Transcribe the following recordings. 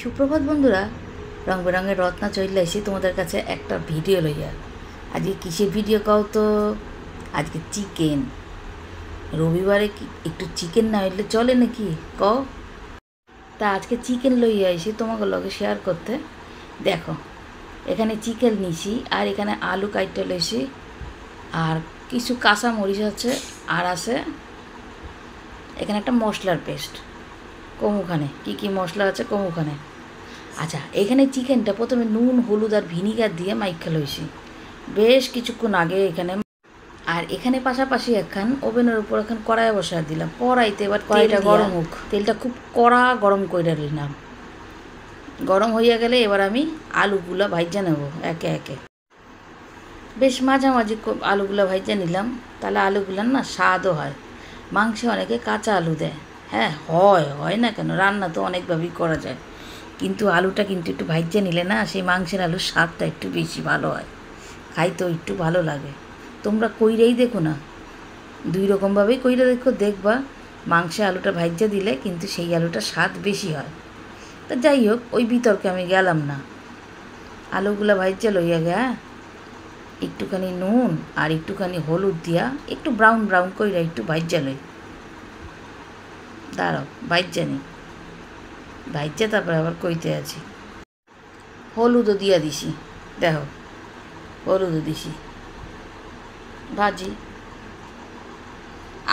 সুপ্রভাত বন্ধুরা, রং বেরঙের রত্না চলে এসে তোমাদের কাছে একটা ভিডিও লইয়া। আজকে কিসের ভিডিও কও তো? আজকে চিকেন। রবিবারে কি একটু চিকেন না হইলে চলে নাকি কও? তা আজকে চিকেন লইয়া এসে তোমাকে লগে শেয়ার করতে। দেখো, এখানে চিকেন নিছি আর এখানে আলু কাইটে লইছি আর কিছু কাঁচা মরিচ আছে আর আছে এখানে একটা মশলার পেস্ট। কমুখানে কী মশলা আছে কমুখানে। আচ্ছা, এখানে চিকেনটা প্রথমে নুন হলুদ আর ভিনিগার দিয়ে মাইখা লইছি বেশ কিছুক্ষণ আগে এখানে। আর এখানে পাশাপাশি একখান ওভেনের উপর এখন কড়াই বসায় দিলাম। কড়াইতে এবার কড়াইটা গরম হোক, তেলটা খুব কড়া গরম করে নিলাম। গরম হইয়া গেলে এবার আমি আলুগুলা ভাইজা নেব একে একে। বেশ মাঝামাঝি আলুগুলা ভাইজা নিলাম, তাহলে আলুগুলার না স্বাদও হয়। মাংসে অনেকে কাঁচা আলু দেয়, হ্যাঁ হয় না কেন, রান্না তো অনেকভাবেই করা যায়, কিন্তু আলুটা কিন্তু একটু ভাইজা নিলে না সেই মাংসের আলুর স্বাদটা একটু বেশি ভালো হয়, খাইতেও একটু ভালো লাগে। তোমরা কইরেই দেখো না, দুই রকমভাবেই কইরে দেখবা মাংসে আলুটা ভাইজা দিলে কিন্তু সেই আলুটা স্বাদ বেশি হয়। তা যাই হোক, ওই বিতর্কে আমি গেলাম না। আলুগুলা ভাইজা লইয়া গে, একটুখানি নুন আর একটুখানি হলুদ দিয়া একটু ব্রাউন ব্রাউন কইরা একটু ভাইজা লই। দাঁড়াও ভাইজা নি, ভাইজা তারপরে আবার কইতে আছি। হলুদও দিয়া দিছি, দেখো হলুদও দিছি, ভাজি।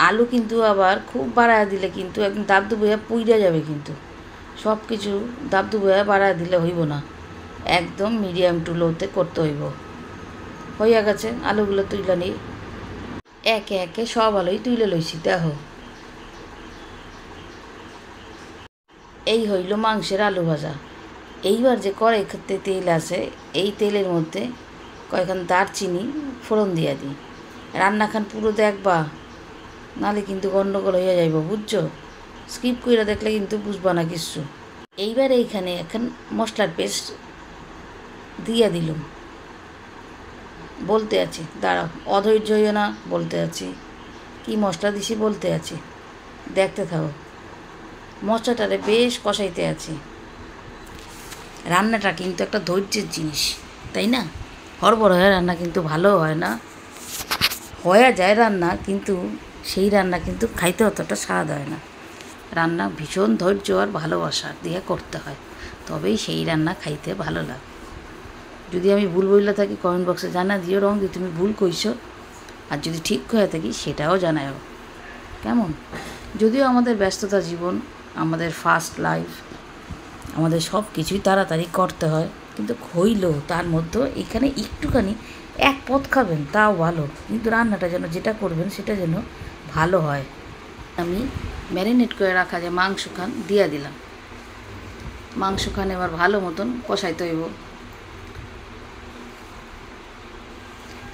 আলু কিন্তু আবার খুব বাড়ায় দিলে কিন্তু একদম দাবদু বইয়া পুইরা যাবে, কিন্তু সব কিছু দাবদু বইয়া বাড়ায় দিলে হইব না, একদম মিডিয়াম টু লোতে করতে হইব। হইয়া গেছে, আলুগুলো তুইলা নিই একে একে, সব আলুই তুইলে লইছি। দেখো, এই হইল মাংসের আলু ভাজা। এইবার যে কড়াই খেতে তেল আছে, এই তেলের মধ্যে কয়েকখান দারচিনি ফোড়ন দিয়া দিই। রান্নাখান পুরো দেখবা, নাহলে কিন্তু গন্ডগোল হইয়া যাইব, বুঝছো? স্কিপ কইরা দেখলে কিন্তু বুঝবা না কিচ্ছু। এইবার এইখানে এখন মশলার পেস্ট দিয়া দিলুম। বলতে আছি, দাঁড়াও, অধৈর্য হইও না, বলতে আছি কি মশলা দিছি বলতে আছি, দেখতে থাকো। মশলাটারে বেশ কষাইতে আছি। রান্নাটা কিন্তু একটা ধৈর্যের জিনিস, তাই না? হড়বড় হয়ে রান্না কিন্তু ভালো হয় না, হয়ে যায় রান্না, কিন্তু সেই রান্না কিন্তু খাইতে অতটা স্বাদ হয় না। রান্না ভীষণ ধৈর্য আর ভালোবাসা দিয়ে করতে হয়, তবেই সেই রান্না খাইতে ভালো লাগে। যদি আমি ভুল বইলে থাকি কমেন্ট বক্সে জানা দিও, রং যে তুমি ভুল কইছো, আর যদি ঠিক হয়ে থাকি সেটাও জানাও, কেমন? যদিও আমাদের ব্যস্ততা জীবন, আমাদের ফাস্ট লাইফ, আমাদের সব কিছুই তাড়াতাড়ি করতে হয়, কিন্তু হইলেও তার মধ্যে এখানে একটুখানি এক পদ খাবেন তাও ভালো, কিন্তু রান্নাটা যেন যেটা করবেন সেটা যেন ভালো হয়। আমি ম্যারিনেট করে রাখা যে মাংসখান দিয়া দিলাম। মাংসখান এবার ভালো মতন কষাইতে হইব।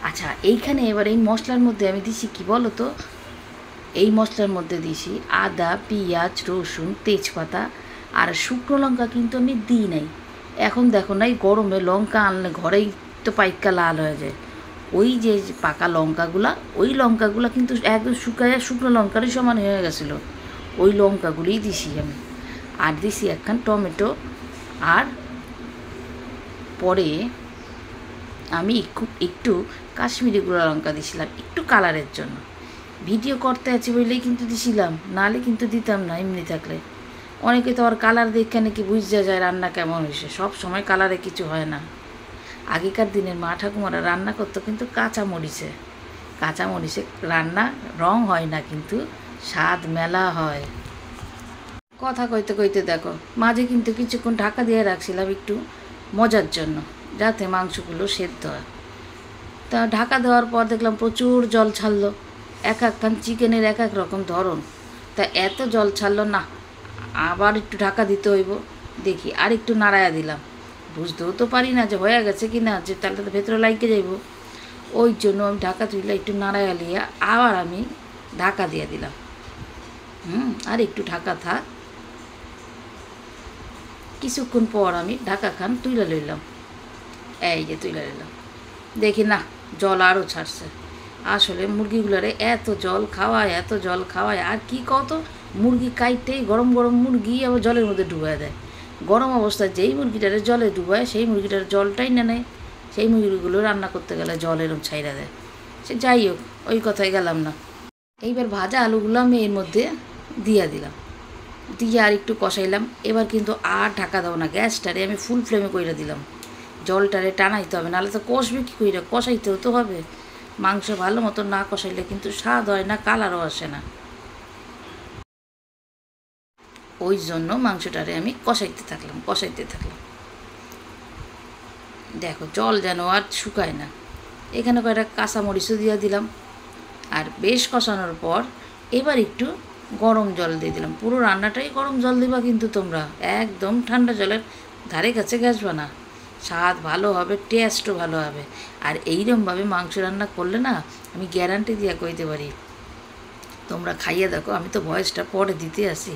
আচ্ছা, এইখানে এবার এই মশলার মধ্যে আমি দিছি কি বলো তো? এই মশলার মধ্যে দিছি আদা, পেঁয়াজ, রসুন, তেজপাতা আর শুকনো লঙ্কা কিন্তু আমি দিই নাই। এখন দেখো না, এই গরমে লঙ্কা আনলে ঘরেই তো পাইকা লাল হয়ে যায়। ওই যে পাকা লঙ্কাগুলা, ওই লঙ্কাগুলা কিন্তু একদম শুকাইয়া শুকনো লঙ্কারই সমান হয়ে গেছিলো, ওই লঙ্কাগুলিই দিছি আমি। আর দিছি একখান টমেটো, আর পরে আমি একটু কাশ্মীরি গুঁড়া লঙ্কা দিছিলাম একটু কালারের জন্য। ভিডিও করতে আছি বললেই কিন্তু দিছিলাম, নাহলে কিন্তু দিতাম না এমনি থাকলে। অনেকে তো আর কালার দেখে নাকি বুঝতে যায় রান্না কেমন হয়েছে, সব সময় কালারে কিছু হয় না। আগেকার দিনের মা ঠাকুমারা রান্না করতো কিন্তু কাঁচামরিচে রান্না, রং হয় না কিন্তু স্বাদ মেলা হয়। কথা কইতে কইতে দেখো, মাঝে কিন্তু কিছুক্ষণ ঢাকা দিয়ে রাখছিলাম একটু মজার জন্য, যাতে মাংসগুলো সেদ্ধ হয়। তা ঢাকা দেওয়ার পর দেখলাম প্রচুর জল ছাড়লো, এক একখান চিকেনের এক এক রকম ধরন। তা এত জল ছাড়লো না, আবার একটু ঢাকা দিতে হইব। দেখি আর একটু নাড়াইয়া দিলাম, বুঝতেও তো পারি না যে হয়ে গেছে কি না, যে তাহলে তো ভেতরে লাইকে যাইব। ওই জন্য আমি ঢাকা তুলে একটু নাড়াইয়া লিয়ে আবার আমি ঢাকা দিয়ে দিলাম। আর একটু ঢাকা থাক। কিছুক্ষণ পর আমি ঢাকা খান তুলে লইলাম, এই যে তুলে লইলাম। দেখি না, জল আরও ছাড়ছে। আসলে মুরগিগুলারে এত জল খাওয়ায়, আর কি কত মুরগি কাইটেই গরম গরম মুরগি আবার জলের মধ্যে ডুবাই দেয়। গরম অবস্থায় যেই মুরগিটারে জলে ডুবায় সেই মুরগিটার জলটাই না নেয়, সেই মুরগিগুলো রান্না করতে গেলে জল এরম ছাইড়া দেয়। সে যাই হোক, ওই কথায় গেলাম না। এইবার ভাজা আলুগুলো আমি এর মধ্যে দিয়ে দিলাম, দিয়ে আর একটু কষাইলাম। এবার কিন্তু আর ঢাকা দাও না, গ্যাসটারে আমি ফুল ফ্লেমে কইরা দিলাম। জলটারে টানাইতে হবে, নাহলে তো কষবে কী কইরা, কষাইতেও তো হবে। মাংস ভালো মতো না কষাইলে কিন্তু স্বাদ হয় না, কালারও আসে না। ওই জন্য মাংসটারে আমি কষাইতে থাকলাম। দেখো জল যেন আর শুকায় না। এখানে কয়েকটা কাঁচামরিচও দিয়ে দিলাম। আর বেশ কষানোর পর এবার একটু গরম জল দিয়ে দিলাম। পুরো রান্নাটাই গরম জল দিবা কিন্তু তোমরা, একদম ঠান্ডা জলের ধারে কাছে গেছবা না। স্বাদ ভালো হবে, টেস্টও ভালো হবে। আর এইরকমভাবে মাংস রান্না করলে না, আমি গ্যারান্টি দিয়ে কইতে পারি, তোমরা খাইয়ে দেখো। আমি তো ভয়েসটা পরে দিতে আসি।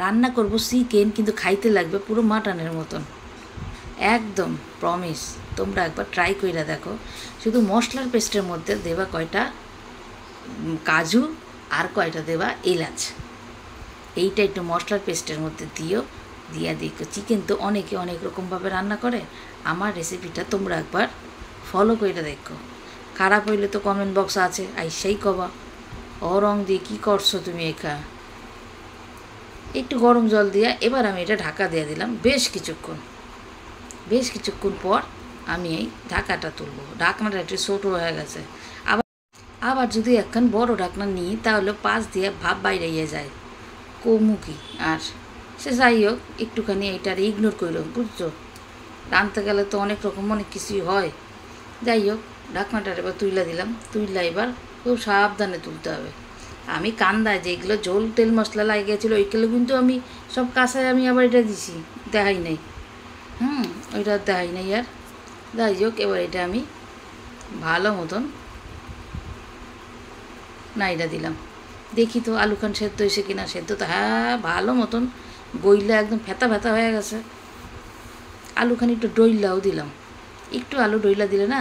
রান্না করব চিকেন, কিন্তু খাইতে লাগবে পুরো মাটনের মতন, একদম প্রমিস। তোমরা একবার ট্রাই করে দেখো। শুধু মশলার পেস্টের মধ্যে দেবা কয়টা কাজু আর কয়টা দেবা এলাচ, এইটা একটু মশলার পেস্টের মধ্যে দিয়া দেখো। চিকেন তো অনেকে অনেক রকমভাবে রান্না করে, আমার রেসিপিটা তোমরা একবার ফলো করে দেখো। খারাপ হইলে তো কমেন্ট বক্স আছে, আইসাই কবা রং দিয়ে কী করছো তুমি একা। একটু গরম জল দিয়া এবার আমি এটা ঢাকা দিয়ে দিলাম বেশ কিছুক্ষণ পর আমি এই ঢাকাটা তুলবো। ঢাকনাটা একটু ছোটো হয়ে গেছে। আবার যদি একখান বড় ঢাকনা নিই তাহলে পাশ দিয়ে ভাপ বাইরে যায়, কৌমুখী। আর সে যাই হোক, একটুখানি এইটার ইগনোর করলাম, বুঝছো। রাঁধতে গেলে তো অনেক রকম অনেক কিছুই হয়। যাই হোক, ঢাকনাটার এবার তুইলা দিলাম। এবার খুব সাবধানে তুলতে হবে। আমি কান্দায় যেগুলো ঝোল তেল মশলা লাগে গেছিলো ওইগুলো কিন্তু আমি সব কাঁচায় আমি আবার এটা দিছি, দেখাই নাই। ওইটা দেখাই নাই। আর যাই হোক, এবার এটা আমি ভালো মতন নাইড়া দিলাম। দেখি তো আলুখান সেদ্ধ হয়েছে কিনা। সেদ্ধ তো হ্যাঁ ভালো মতন গইলা একদম ফেতা হয়ে গেছে। আলুখানি একটু ডইলাও দিলাম। একটু আলু ডইলা দিলে না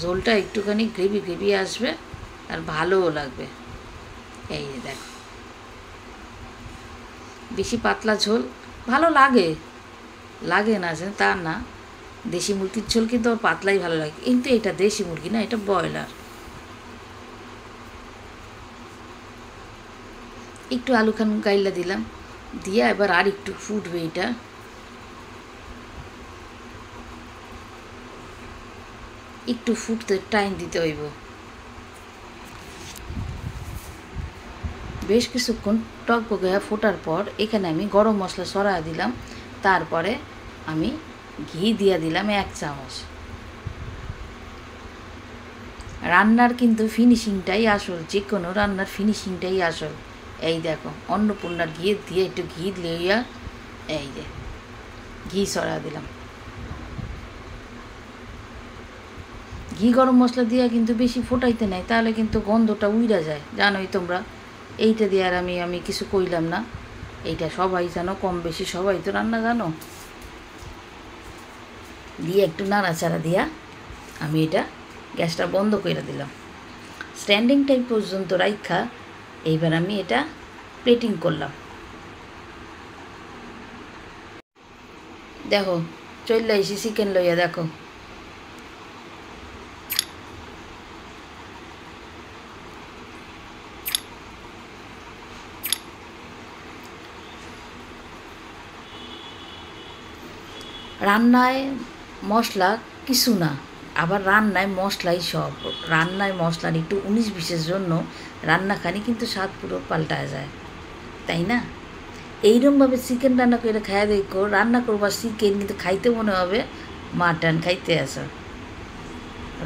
ঝোলটা একটুখানি গ্রেভি আসবে আর ভালোও লাগবে। এই দেখো, বেশি পাতলা ঝোল ভালো লাগে না যে তা না। দেশি মুরগির ঝোল কিন্তু পাতলাই ভালো লাগে, কিন্তু এটা দেশি মুরগি না, এটা ব্রয়লার। একটু আলুখান গাইলা দিলাম, দিয়া এবার আর একটু ফুটবে। এটা একটু ফুটতে টাইম দিতে হইব। বেশ কিছুক্ষণ টকবগে ফোটার পর এখানে আমি গরম মশলা সরাই দিলাম। তারপরে আমি ঘি দিয়া দিলাম 1 চামচ। রান্নার কিন্তু ফিনিশিংটাই আসল, যে কোনো রান্নার ফিনিশিংটাই আসল। এই দেখো, অন্নপূর্ণার ঘি দিয়ে একটু ঘি লইয়া এই যে ঘি সরা দিলাম। ঘি গরম মশলা দিয়া কিন্তু বেশি ফোটাইতে নাই, তাহলে কিন্তু গন্ধটা উইরা যায়, জানোই তোমরা। এইটা দিয়ে আর আমি কিছু কইলাম না, এইটা সবাই জানো, কম বেশি সবাই তো রান্না জানো। দিয়ে একটু নাড়াচাড়া দিয়া আমি এটা গ্যাসটা বন্ধ করে দিলাম। স্ট্যান্ডিং টাইম পর্যন্ত রাইখা এইবার আমি এটা প্লেটিং করলাম। দেখো চলে আইসি চিকেন লইয়া, দেখো রান্নায় মশলা কিছু না, আবার রান্নায় মশলাই সব। রান্নায় মশলার একটু 19-20-এর জন্য রান্নাখানি কিন্তু স্বাদ পুরো পাল্টায় যায়, তাই না? এইরকমভাবে চিকেন রান্না করে খাইয়া দেখো, রান্না করবার চিকেন কিন্তু খাইতে মনে হবে মাটন খাইতে আসো।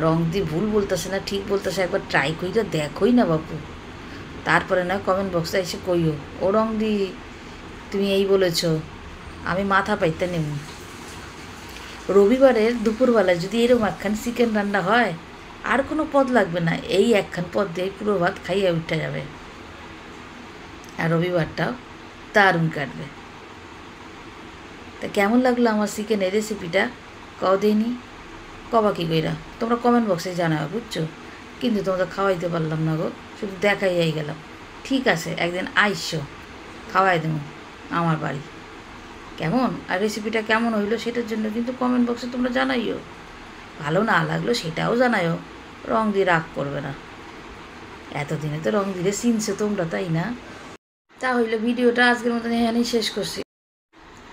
রং দিয়ে ভুল বলতেছে না, ঠিক বলতেছে, একবার ট্রাই কইরা দেখোই না বাপু। তারপরে না কমেন্ট বক্সে এসে কইও ও রং দি তুমি এই বলেছ, আমি মাথা পাইতে নেব। রবিবারের দুপুরবেলায় যদি এরকম একখান চিকেন রান্না হয়, আর কোনো পদ লাগবে না, এই একখান পদ দিয়ে পুরো ভাত খাইয়ে উঠে যাবে, আর রবিবারটাও দারুণ কাটবে। তা কেমন লাগলো আমার চিকেনের রেসিপিটা কদিনই কবা কি কইরা তোমরা কমেন্ট বক্সে জানাও, বুঝছো। কিন্তু তোমরা খাওয়াইতে পারলাম না গো, শুধু দেখাই গেলাম। ঠিক আছে, একদিন আইসো, খাওয়াই দেবো আমার বাড়ি। কেমন আর রেসিপিটা কেমন হইলো সেটার জন্য কিন্তু কমেন্ট বক্সে তোমরা জানাইও। ভালো না লাগলো সেটাও জানাইও, রং দিয়ে রাগ করবে না। এতদিনে তো রং দিলে চিনছো তোমরা, তাই না? তা হইলে ভিডিওটা আজকের মতন এখানেই শেষ করছি।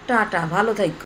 টাটা, ভালো থাকো।